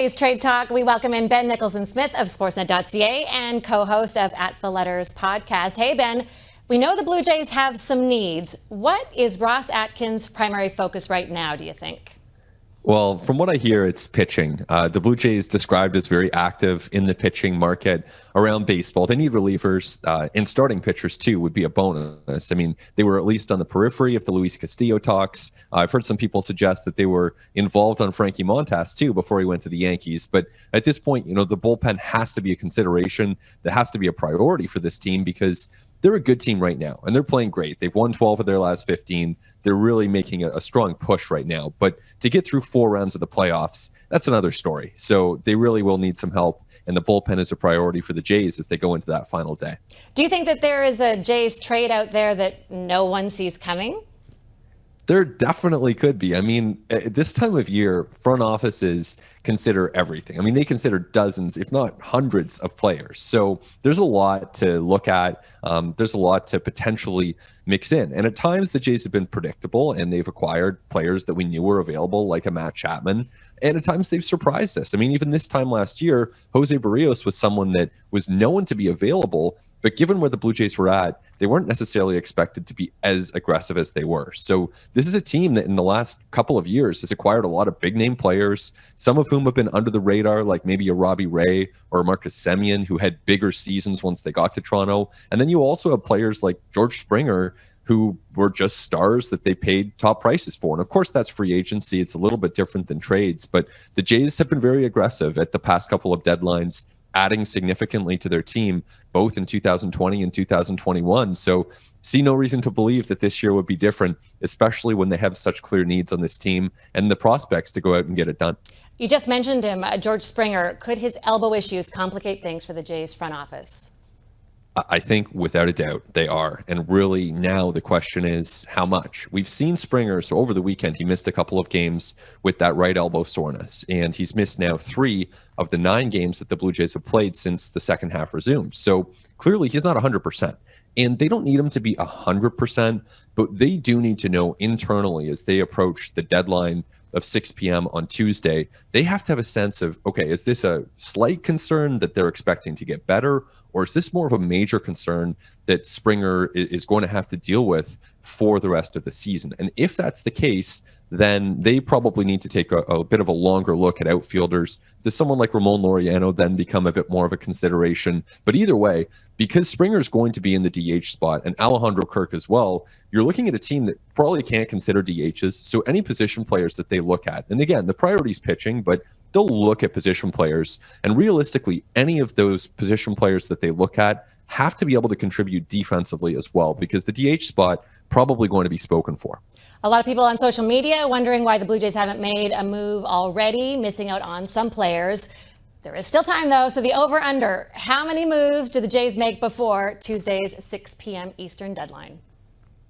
Today's Trade Talk, we welcome in Ben Nicholson-Smith of Sportsnet.ca and co-host of At the Letters podcast. Hey, Ben, we know the Blue Jays have some needs. What is Ross Atkins' primary focus right now, do you think? Well, from what I hear, it's pitching. The Blue Jays described as very active in the pitching market around baseball. They need relievers, and starting pitchers, too, would be a bonus. I mean, they were at least on the periphery of the Luis Castillo talks. I've heard some people suggest that they were involved on Frankie Montas, too, before he went to the Yankees. But at this point, you know, the bullpen has to be a consideration. That has to be a priority for this team because they're a good team right now, and they're playing great. They've won 12 of their last 15. They're really making a strong push right now. But to get through 4 rounds of the playoffs, that's another story. So they really will need some help, and the bullpen is a priority for the Jays as they go into that final day. Do you think that there is a Jays trade out there that no one sees coming? There definitely could be. I mean, at this time of year, front offices consider everything. I mean, they consider dozens, if not hundreds of players. So there's a lot to look at. There's a lot to potentially mix in. And at times the Jays have been predictable and they've acquired players that we knew were available, like a Matt Chapman. And at times they've surprised us. I mean, even this time last year, Jose Barrios was someone that was known to be available. But given where the Blue Jays were at, they weren't necessarily expected to be as aggressive as they were. So this is a team that in the last couple of years has acquired a lot of big-name players, some of whom have been under the radar, like maybe a Robbie Ray or a Marcus Semien, who had bigger seasons once they got to Toronto. And then you also have players like George Springer, who were just stars that they paid top prices for. And of course, that's free agency. It's a little bit different than trades. But the Jays have been very aggressive at the past couple of deadlines, adding significantly to their team, both in 2020 and 2021. So see no reason to believe that this year would be different, especially when they have such clear needs on this team and the prospects to go out and get it done. You just mentioned him, George Springer. Could his elbow issues complicate things for the Jays front office? I think without a doubt they are. And really now the question is how much? We've seen Springer, so over the weekend he missed a couple of games with that right elbow soreness, and he's missed now 3 of the 9 games that the Blue Jays have played since the second half resumed. So clearly he's not 100%. And they don't need him to be 100%, but they do need to know internally as they approach the deadline of 6 p.m. on Tuesday, they have to have a sense of, okay, is this a slight concern that they're expecting to get better? Or is this more of a major concern that Springer is going to have to deal with for the rest of the season? And if that's the case, then they probably need to take a bit of a longer look at outfielders. Does someone like Ramon Laureano then become a bit more of a consideration? But either way, because Springer's going to be in the DH spot and Alejandro Kirk as well, you're looking at a team that probably can't consider DHs. So any position players that they look at, and again, the priority is pitching, but they'll look at position players. And realistically, any of those position players that they look at have to be able to contribute defensively as well, because the DH spot probably going to be spoken for. A lot of people on social media wondering why the Blue Jays haven't made a move already, missing out on some players. There is still time, though, so the over-under. How many moves do the Jays make before Tuesday's 6 p.m. Eastern deadline?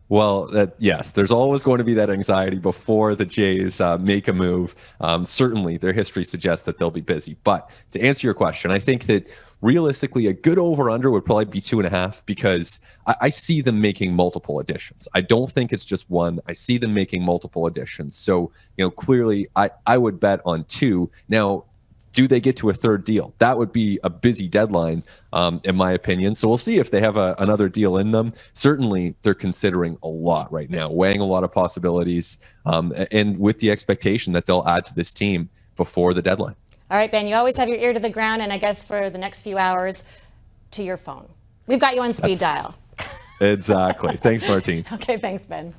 Well, yes, there's always going to be that anxiety before the Jays make a move. Certainly, their history suggests that they'll be busy. But to answer your question, I think that realistically, a good over-under would probably be 2.5 because I see them making multiple additions. I don't think it's just one. I see them making multiple additions. So, you know, clearly, I would bet on 2. Now, do they get to a third deal? That would be a busy deadline, in my opinion. So we'll see if they have another deal in them. Certainly, they're considering a lot right now, weighing a lot of possibilities, and with the expectation that they'll add to this team before the deadline. All right, Ben, you always have your ear to the ground, and I guess for the next few hours, to your phone. We've got you on speed dial. Exactly. Thanks, Martine. Okay, thanks, Ben.